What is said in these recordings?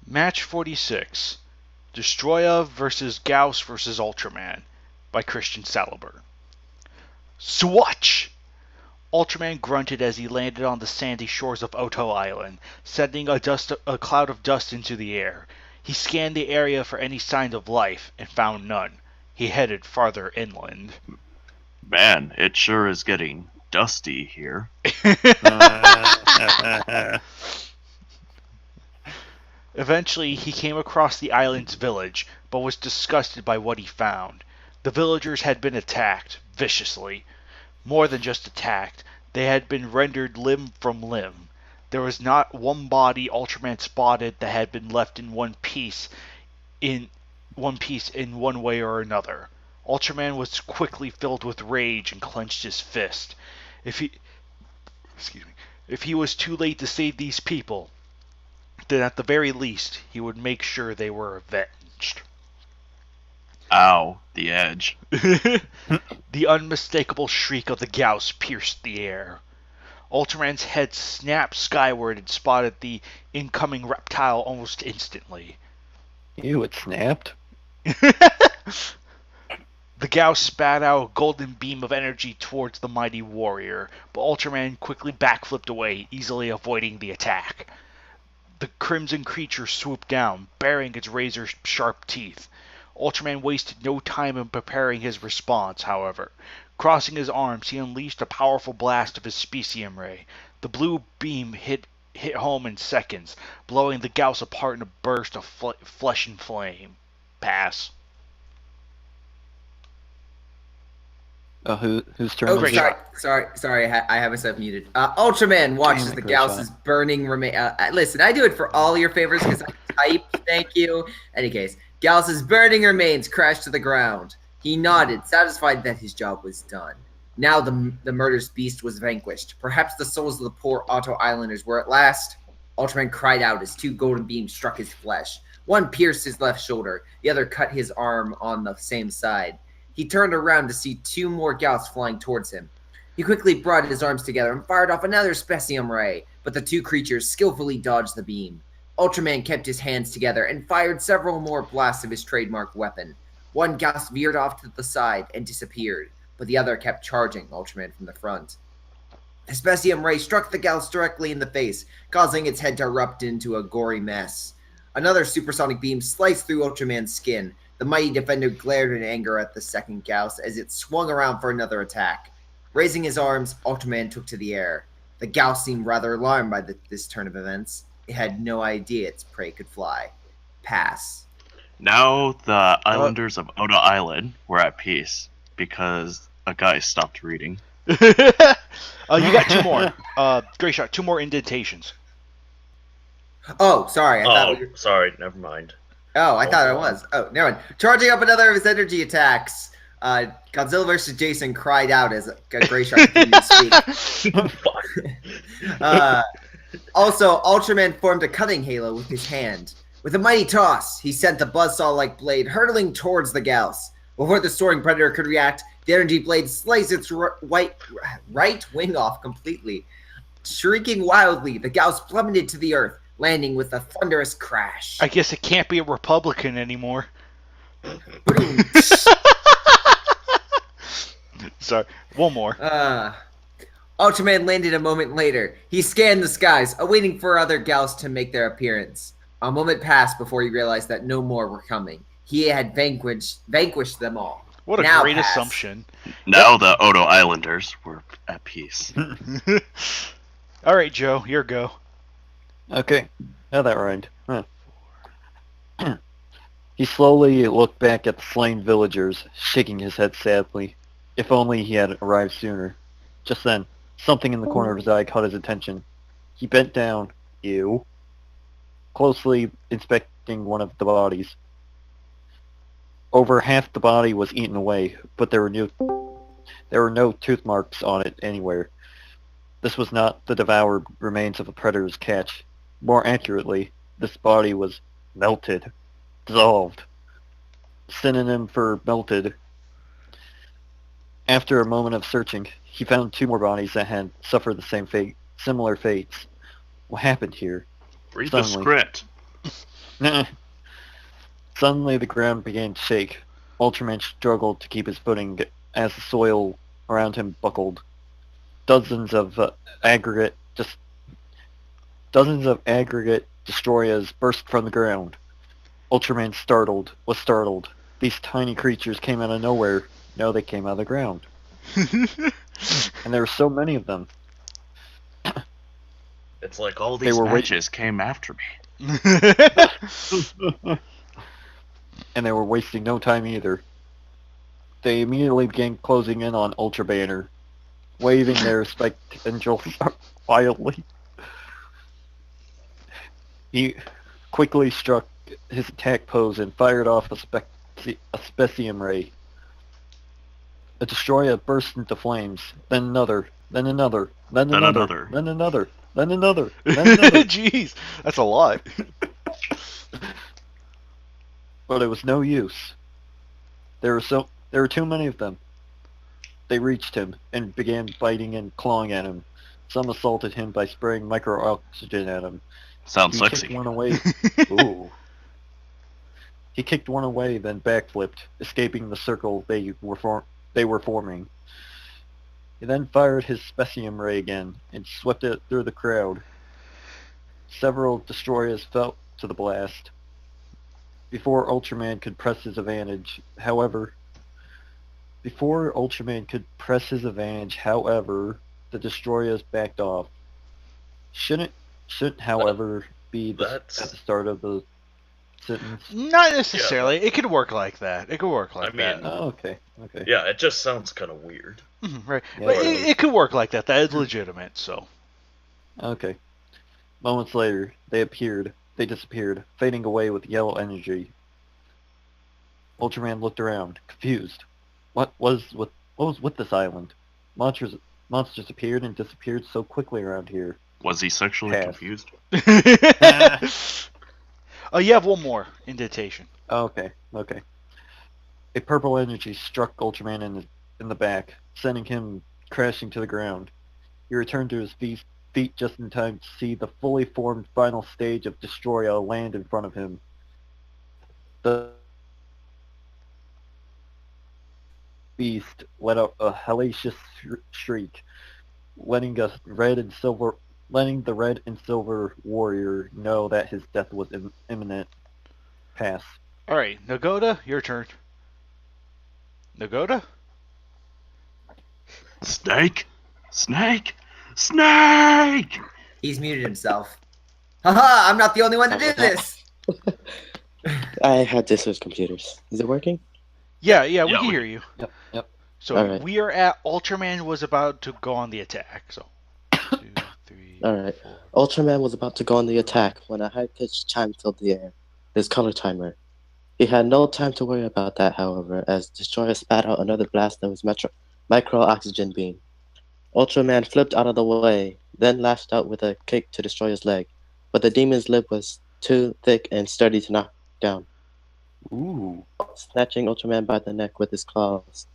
Match 46. Destoroyah vs. Gyaos vs. Ultraman by Christian Saliber. Swatch! Ultraman grunted as he landed on the sandy shores of Odo Island, sending a cloud of dust into the air. He scanned the area for any signs of life, and found none. He headed farther inland. Man, it sure is getting dusty here. Eventually, he came across the island's village, but was disgusted by what he found. The villagers had been attacked, viciously. More than just attacked, they had been rendered limb from limb. There was not one body Ultraman spotted that had been left in one piece in one way or another. Ultraman was quickly filled with rage and clenched his fist. If he was too late to save these people, then at the very least he would make sure they were avenged. Ow, the edge. The unmistakable shriek of the Gyaos pierced the air. Ultraman's head snapped skyward and spotted the incoming reptile almost instantly. Ew, it snapped. The Gyaos spat out a golden beam of energy towards the mighty warrior, but Ultraman quickly backflipped away, easily avoiding the attack. The crimson creature swooped down, baring its razor-sharp teeth. Ultraman wasted no time in preparing his response, however. Crossing his arms, he unleashed a powerful blast of his specium ray. The blue beam hit home in seconds, blowing the Gyaos apart in a burst of flesh and flame. Pass. Whose turn Oh, is it? sorry. I have myself muted. Ultraman watches Damn it, the Grisha. Gyaos' burning remain. Listen, I do it for all your favors because I type. Thank you. Any case, Gyaos' burning remains crashed to the ground. He nodded, satisfied that his job was done. Now the murderous beast was vanquished. Perhaps the souls of the poor Odo Islanders were at last. Ultraman cried out as two golden beams struck his flesh. One pierced his left shoulder. The other cut his arm on the same side. He turned around to see two more Gyaos flying towards him. He quickly brought his arms together and fired off another specium ray, but the two creatures skillfully dodged the beam. Ultraman kept his hands together and fired several more blasts of his trademark weapon. One Gyaos veered off to the side and disappeared, but the other kept charging Ultraman from the front. The specium ray struck the Gyaos directly in the face, causing its head to erupt into a gory mess. Another supersonic beam sliced through Ultraman's skin. The mighty defender glared in anger at the second Gyaos as it swung around for another attack. Raising his arms, Ultraman took to the air. The Gyaos seemed rather alarmed by this turn of events. It had no idea its prey could fly. Pass. Now the islanders of Odo Island were at peace because a guy stopped reading. You got two more. Great shot. Two more indentations. Oh, sorry. Sorry, never mind. I thought it was. Oh, never mind. Charging up another of his energy attacks. Godzilla vs. Jason cried out as Grayshark continued to speak. Also, Ultraman formed a cutting halo with his hand. With a mighty toss, he sent the buzzsaw-like blade hurtling towards the Gyaos. Before the soaring predator could react, the energy blade sliced its right wing off completely. Shrieking wildly, the Gyaos plummeted to the earth, landing with a thunderous crash. I guess it can't be a Republican anymore. Sorry, one more. Ultraman landed a moment later. He scanned the skies, awaiting for other Gyaos to make their appearance. A moment passed before he realized that no more were coming. He had vanquished them all. What a great assumption. Now the Odo Islanders were at peace. All right, Joe, your go. Okay, how that rhymed. Huh. He slowly looked back at the slain villagers, shaking his head sadly. If only he had arrived sooner. Just then, something in the corner of his eye caught his attention. He bent down, closely inspecting one of the bodies. Over half the body was eaten away, but there were no tooth marks on it anywhere. This was not the devoured remains of a predator's catch. More accurately, this body was melted, dissolved. Synonym for melted. After a moment of searching, he found two more bodies that had suffered the same fate, similar fates. What happened here? Read the script. Suddenly the ground began to shake. Ultraman struggled to keep his footing as the soil around him buckled. Dozens of aggregate destroyers burst from the ground. Ultraman was startled. These tiny creatures came out of nowhere. No, they came out of the ground. And there were so many of them. It's like all They these were matches came after me. And they were wasting no time either. They immediately began closing in on Ultra Banner, waving their spiked tendrils wildly. He quickly struck his attack pose and fired off a specium ray. A destroyer burst into flames, then another, then another, then Then another, another. then another, then another, then another. Jeez, that's a lot. But it was no use. There were too many of them. They reached him and began biting and clawing at him. Some assaulted him by spraying micro-oxygen at him. Sounds He kicked sexy. one away. Ooh. He kicked one away, then backflipped, escaping the circle they were forming. He then fired his specium ray again and swept it through the crowd. Several destroyers fell to the blast. Before Ultraman could press his advantage, however, the destroyers backed off. Shouldn't, however, be at the start of the sentence? Not necessarily. It could work like that. It could work like that. Oh, okay. Yeah, it just sounds kind of weird. Right. Yeah, But it is. it could work like that. That is legitimate, so. Okay. Moments later, they disappeared, fading away with yellow energy. Ultraman looked around, confused. What was with this island? Monsters appeared and disappeared so quickly around here. Was he sexually Pass. confused? Oh, you have one more indentation. Okay. A purple energy struck Ultraman in the back, sending him crashing to the ground. He returned to his feet just in time to see the fully formed final stage of Destoroyah land in front of him. The beast let out a hellacious shriek, letting the red and silver warrior know that his death was imminent. Pass. All right, Nagoda, your turn. Nagoda? Snake! He's muted himself. Haha, I'm not the only one to do this. I had this with computers. Is it working? Yeah, we can hear you. Yep. So All right. we are at Ultraman was about to go on the attack. So 2, 3. Alright. 4. Ultraman was about to go on the attack when a high-pitched chime filled the air. His color timer. He had no time to worry about that, however, as Destroyer spat out another blast of his micro-oxygen beam. Ultraman flipped out of the way, then lashed out with a kick to Destroyer's leg, but the demon's lip was too thick and sturdy to knock down. Ooh. Snatching Ultraman by the neck with his claws.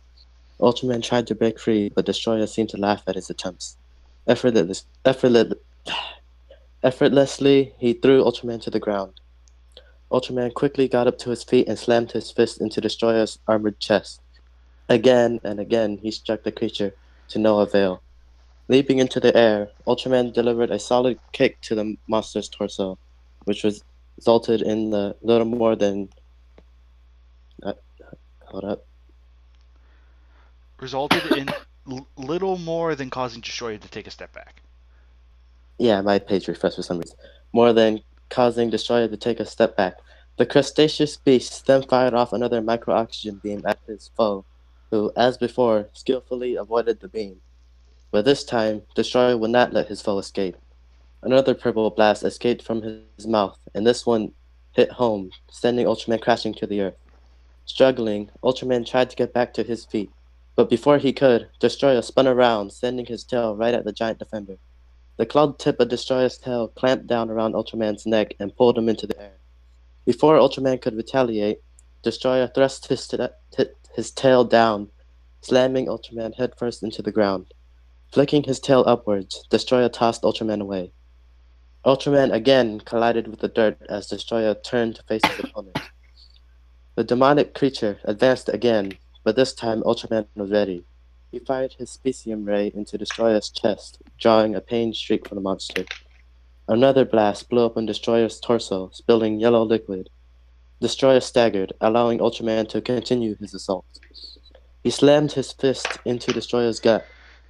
Ultraman tried to break free, but Destroyer seemed to laugh at his attempts. Effortlessly, he threw Ultraman to the ground. Ultraman quickly got up to his feet and slammed his fist into Destroyer's armored chest. Again and again, he struck the creature, to no avail. Leaping into the air, Ultraman delivered a solid kick to the monster's torso, which resulted in the little more than... hold up. Resulted in little more than causing Destroyer to take a step back. Yeah, my page refreshed for some reason. More than causing Destroyer to take a step back. The crustaceous beast then fired off another micro-oxygen beam at his foe, who, as before, skillfully avoided the beam. But this time, Destroyer would not let his foe escape. Another purple blast escaped from his mouth, and this one hit home, sending Ultraman crashing to the earth. Struggling, Ultraman tried to get back to his feet, but before he could, Destroyer spun around, sending his tail right at the giant defender. The clawed tip of Destroyer's tail clamped down around Ultraman's neck and pulled him into the air. Before Ultraman could retaliate, Destroyer thrust his tail down, slamming Ultraman headfirst into the ground. Flicking his tail upwards, Destroyer tossed Ultraman away. Ultraman again collided with the dirt as Destroyer turned to face his opponent. The demonic creature advanced again, but this time Ultraman was ready. He fired his specium ray into Destroyer's chest, drawing a pain shriek from the monster. Another blast blew up on Destroyer's torso, spilling yellow liquid. Destroyer staggered, allowing Ultraman to continue his assault. He slammed his fist into Destroyer's gut,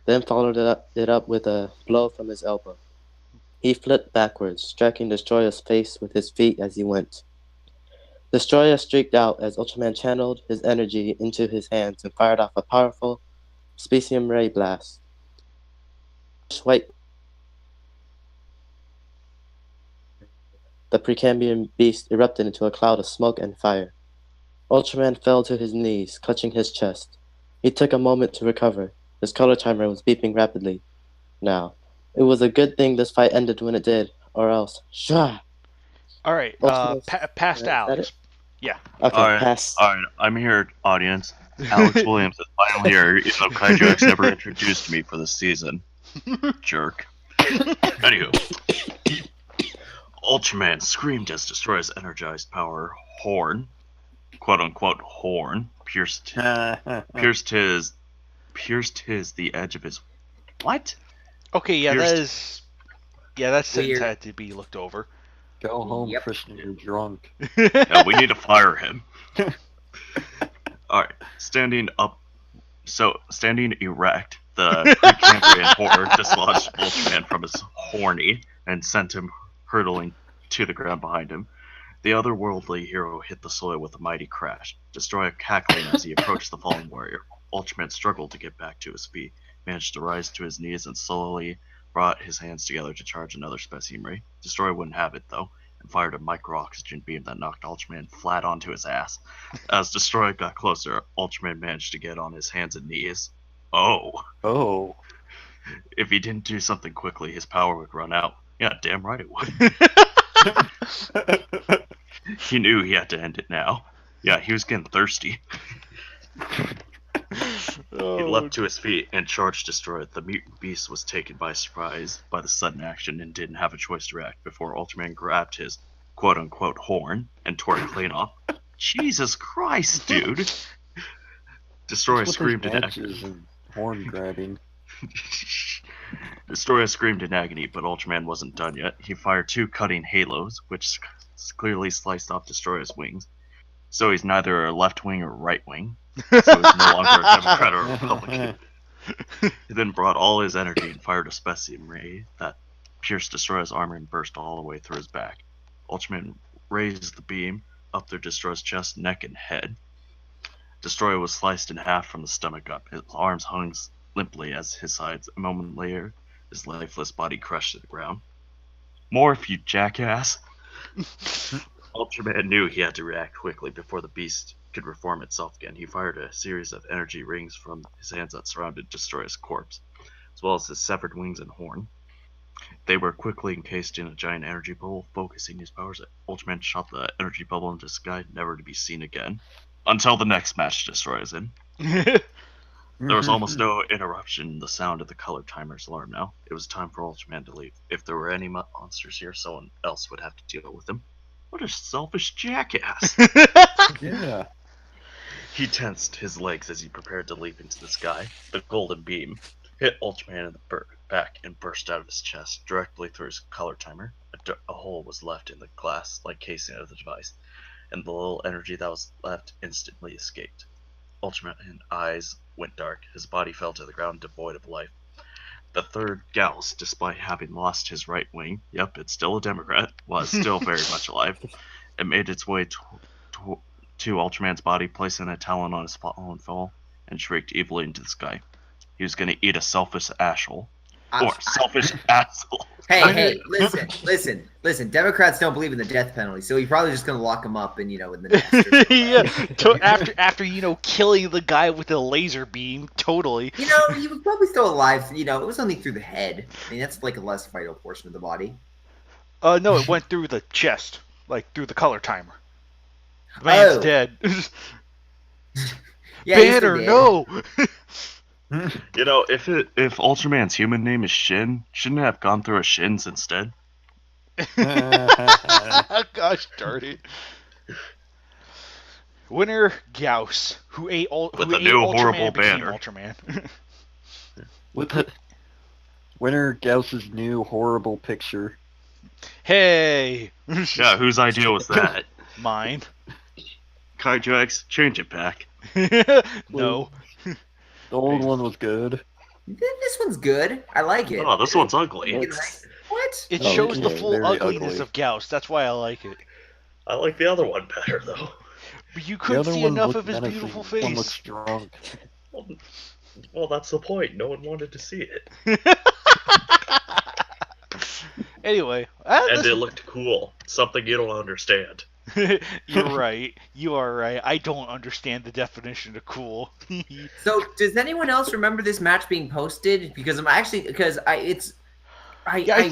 then followed it up with a blow from his elbow. He flipped backwards, striking Destroyer's face with his feet as he went. Destroyer streaked out as Ultraman channeled his energy into his hands and fired off a powerful specium ray blast. White. The Precambrian beast erupted into a cloud of smoke and fire. Ultraman fell to his knees, clutching his chest. He took a moment to recover. His color timer was beeping rapidly. Now, it was a good thing this fight ended when it did, or else, shah! All right, past Alex. Yeah. Okay, pass. Alright, I'm here, audience. Alex Williams is finally here, even though Kaiju X never introduced me for this season. Jerk. Anywho. Ultraman screamed as Destroyer's energized power horn, quote-unquote horn, pierced his the edge of his... What? Okay, yeah, Pierced- that sentence Weird. had to be looked over. Go home, Yep. Christian, you're drunk. Yeah, we need to fire him. Alright, standing erect, the Precambrian horde dislodged Ultraman from his horny and sent him hurtling to the ground behind him. The otherworldly hero hit the soil with a mighty crash, Destroyer cackling as he approached the fallen warrior. Ultraman struggled to get back to his feet, managed to rise to his knees, and slowly brought his hands together to charge another specimen ray. Destroyer wouldn't have it, though, and fired a micro-oxygen beam that knocked Ultraman flat onto his ass. As Destroyer got closer, Ultraman managed to get on his hands and knees. Oh. If he didn't do something quickly, his power would run out. Yeah, damn right it would. He knew he had to end it now. Yeah, he was getting thirsty. He leapt to his feet and charged Destroyer. The mutant beast was taken by surprise by the sudden action and didn't have a choice to react before Ultraman grabbed his quote-unquote horn and tore it clean off. Jesus Christ, dude! Destroyer screamed in agony. And horn grabbing. Destroyer screamed in agony, but Ultraman wasn't done yet. He fired two cutting halos, which clearly sliced off Destroyer's wings. So he's neither a left wing or right wing. So he's no longer a Democrat or a Republican. He then brought all his energy and fired a specimen ray that pierced Destroyer's armor and burst all the way through his back. Ultraman raised the beam up through Destroyer's chest, neck, and head. Destroyer was sliced in half from the stomach up. His arms hung limply as his sides. A moment later, his lifeless body crushed to the ground. Morph, you jackass! Ultraman knew he had to react quickly before the beast could reform itself again. He fired a series of energy rings from his hands that surrounded Destroyer's corpse, as well as his severed wings and horn. They were quickly encased in a giant energy bubble, focusing his powers. Ultraman shot the energy bubble into the sky, never to be seen again. Until the next match Destroyer's in. There was almost no interruption in the sound of the color timer's alarm now. It was time for Ultraman to leave. If there were any monsters here, someone else would have to deal with them. What a selfish jackass! Yeah. He tensed his legs as he prepared to leap into the sky. The golden beam hit Ultraman in the back and burst out of his chest, directly through his color timer. A hole was left in the glass-like casing of the device, and the little energy that was left instantly escaped. Ultraman's eyes went dark. His body fell to the ground, devoid of life. The third Gyaos, despite having lost his right wing, yep, it's still a Democrat, was still very much alive. It made its way to Ultraman's body, placing a talon on his fallen foe, and shrieked evilly into the sky. He was going to eat a selfish asshole. Or selfish asshole. Hey, listen. Democrats don't believe in the death penalty, so he's probably just gonna lock him up and in the nest. Yeah, after killing the guy with the laser beam, totally. He was probably still alive. It was only through the head. I mean, that's like a less vital portion of the body. No, it went through the chest, like through the color timer. The man's dead. Yeah, Banner, no. If Ultraman's human name is Shin, shouldn't it have gone through a Shins instead? Gosh darn it. Winner Gyaos, who ate With a ate new Ultraman horrible and became banner. Ultraman. With the winner Gauss's new horrible picture. Hey! Yeah, whose idea was that? Mine. Kaiju X, change it back. No. The old one was good. This one's good. I like it. Oh, this one's ugly. What? It Oh, shows the okay, full very ugliness ugly. of Gyaos. That's why I like it. I like the other one better, though. But you The couldn't other see one enough looked of his menacing, beautiful One looks face. drunk. Well, that's the point. No one wanted to see it. Anyway, And it looked cool. Something you don't understand. you're right. You are right. I don't understand the definition of cool. So, does anyone else remember this match being posted? Because I think-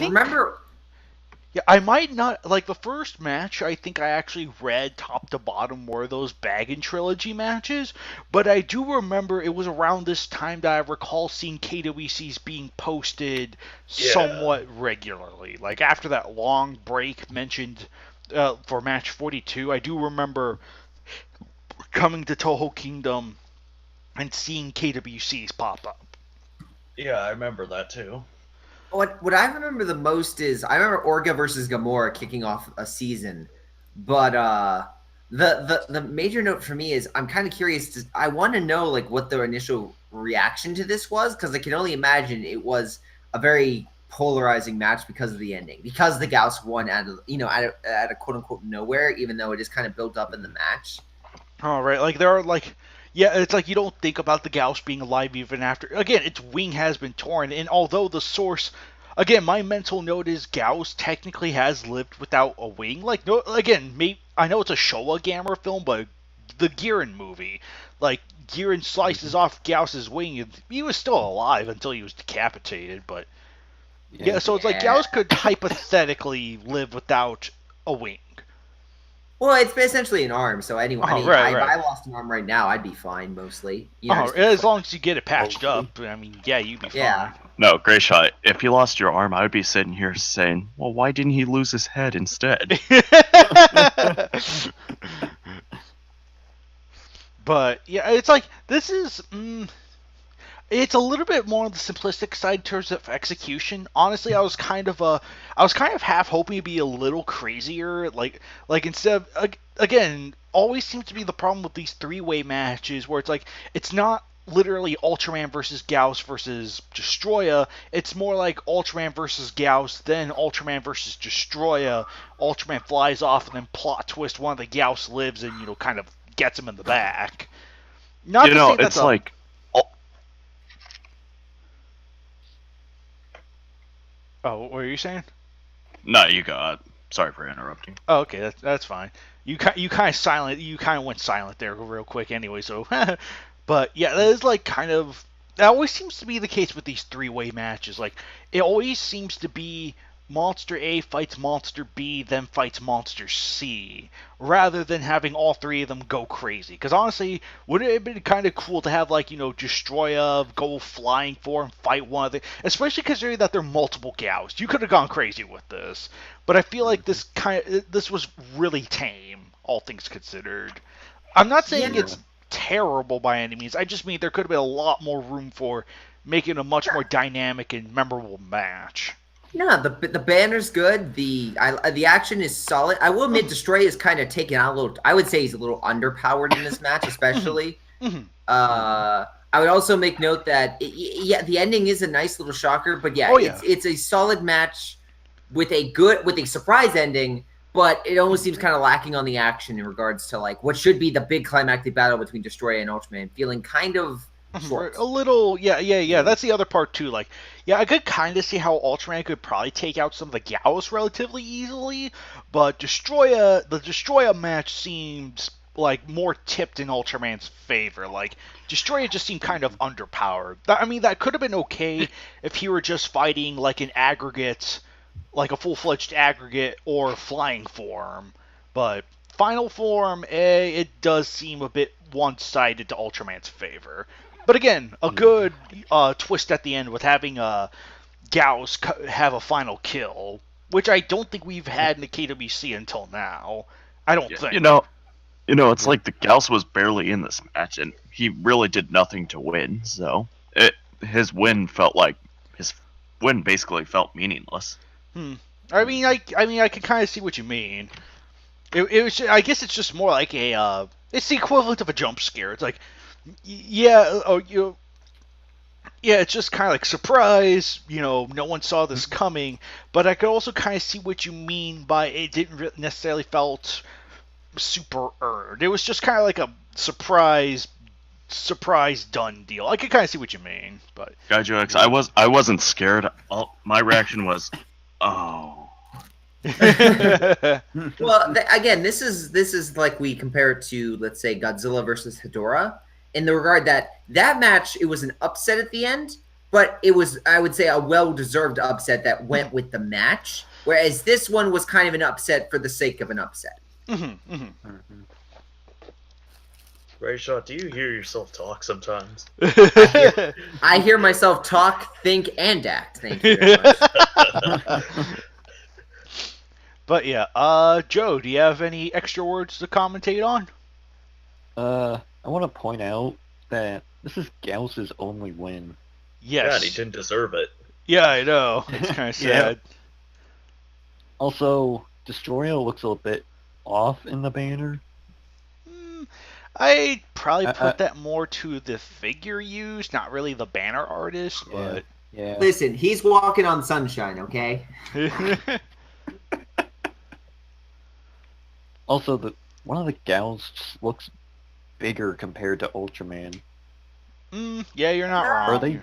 remember. Yeah, I might not like the first match. I think I actually read top to bottom were those Baggin trilogy matches, but I do remember it was around this time that I recall seeing KWCs being posted somewhat regularly. Like after that long break mentioned for match 42, I do remember coming to Toho Kingdom and seeing KWCs pop up. Yeah, I remember that too. What I remember the most is I remember Orga versus Gamora kicking off a season, but the major note for me is I'm kind of curious. I want to know like what their initial reaction to this was, because I can only imagine it was a very polarizing match because of the ending, because the Gyaos won at a quote unquote nowhere, even though it is kind of built up in the match. Oh, right. Like, there are, like... Yeah, it's like you don't think about the Gyaos being alive even after... Again, its wing has been torn, and although the source... Again, my mental note is Gyaos technically has lived without a wing. Like, no, again, I know it's a Showa Gamera film, but the Giran movie... Like, Giran slices off Gyaos' wing, and he was still alive until he was decapitated, but... Yeah, so it's like Gyaos could hypothetically live without a wing. Well, it's essentially an arm, so anyway, Oh, if right. I lost an arm right now, I'd be fine mostly. As long as you get it patched up, I mean, yeah, you'd be fine. Yeah. No, Grey Shot, if you lost your arm, I would be sitting here saying, well, why didn't he lose his head instead? But yeah, it's like this is it's a little bit more on the simplistic side in terms of execution. Honestly, I was kind of half hoping to be a little crazier, like instead of again, always seems to be the problem with these three-way matches where it's like it's not literally Ultraman versus Gyaos versus Destoroyah. It's more like Ultraman versus Gyaos, then Ultraman versus Destoroyah. Ultraman flies off, and then plot twist, one of the Gyaos lives and kind of gets him in the back. Not to say that's it's like... Oh, what were you saying? No, you got... Sorry for interrupting. Oh, okay, that's fine. You kind of went silent there real quick anyway, so... But, yeah, that is, like, kind of... That always seems to be the case with these three-way matches. Like, it always seems to be Monster A fights Monster B, then fights Monster C, rather than having all three of them go crazy. Because, honestly, wouldn't it have been kind of cool to have, like, Destoroyah go flying for and fight one of the... Especially considering that there are multiple Gyaos. You could have gone crazy with this. But I feel like this was really tame, all things considered. I'm not saying it's terrible by any means. I just mean there could have been a lot more room for making a much more dynamic and memorable match. No, the banner's good. The action is solid. I will admit, Destoroyah is kind of taken out a little. I would say he's a little underpowered in this match, especially. I would also make note that the ending is a nice little shocker, but it's a solid match with a surprise ending. But it almost seems kind of lacking on the action in regards to like what should be the big climactic battle between Destoroyah and Ultraman, feeling kind of short. A little, yeah. That's the other part too. Like, yeah, I could kind of see how Ultraman could probably take out some of the Gyaos relatively easily, but the Destoroyah match seems like more tipped in Ultraman's favor. Like, Destoroyah just seemed kind of underpowered. I mean, that could have been okay if he were just fighting like an aggregate. Like a full-fledged aggregate or flying form, but final form, it does seem a bit one-sided to Ultraman's favor. But again, a good twist at the end with having Gyaos have a final kill which I don't think we've had in the KWC until now. I don't think. You know, it's like the Gyaos was barely in this match, and he really did nothing to win. So his win basically felt meaningless. I mean, I can kind of see what you mean. It was. I guess it's just more like a. It's the equivalent of a jump scare. It's like, yeah, yeah, it's just kind of like surprise. No one saw this coming. But I could also kind of see what you mean by it didn't necessarily felt super earned. It was just kind of like a surprise done deal. I could kind of see what you mean, but Kaiju X, I wasn't scared. My reaction was, oh. Well, again, this is like we compare it to, let's say, Godzilla versus Hedorah, in the regard that match, it was an upset at the end, but it was, I would say, a well-deserved upset that went with the match, whereas this one was kind of an upset for the sake of an upset. Rayshot, do you hear yourself talk sometimes? I hear myself talk, think, and act. Thank you very much. But yeah, Joe, do you have any extra words to commentate on? I want to point out that this is Gyaos' only win. Yes. God, he didn't deserve it. Yeah, I know. It's kind of sad. Also, Destoroyah looks a little bit off in the banner. I'd probably put that more to the figure use, not really the banner artist, but... Yeah. Listen, he's walking on sunshine, okay? Also, one of the Gyaos just looks bigger compared to Ultraman. Yeah, you're not wrong. Are they?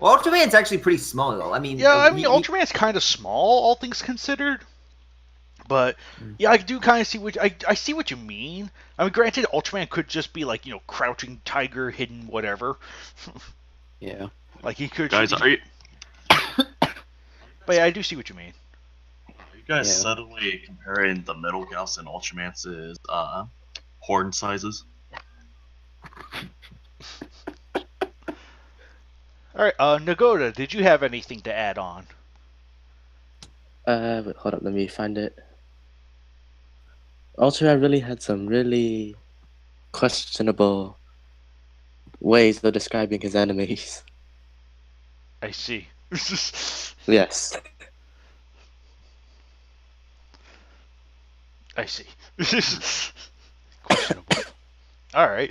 Well, Ultraman's actually pretty small, though. Ultraman's kind of small, all things considered. But yeah, I do kind of see I see what you mean. I mean, granted, Ultraman could just be like crouching tiger, hidden whatever. Yeah. Like he could. Guys, are you? But yeah, I do see what you mean. Are you guys subtly comparing the middle Gyaos and Ultraman's horn sizes? All right, Nagoda, did you have anything to add on? Wait, hold up, let me find it. Ultraman really had some really questionable ways of describing his enemies. I see. Yes. I see. Questionable. All right.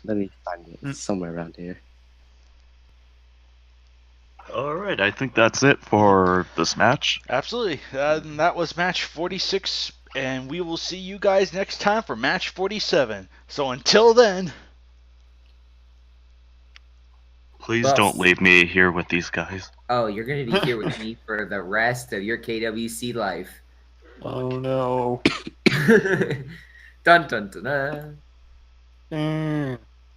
Let me find it somewhere around here. Alright, I think that's it for this match. Absolutely. And that was match 46, and we will see you guys next time for match 47. So until then... Please don't leave me here with these guys. Oh, you're going to be here with me for the rest of your KWC life. Oh no. Dun dun dun dun.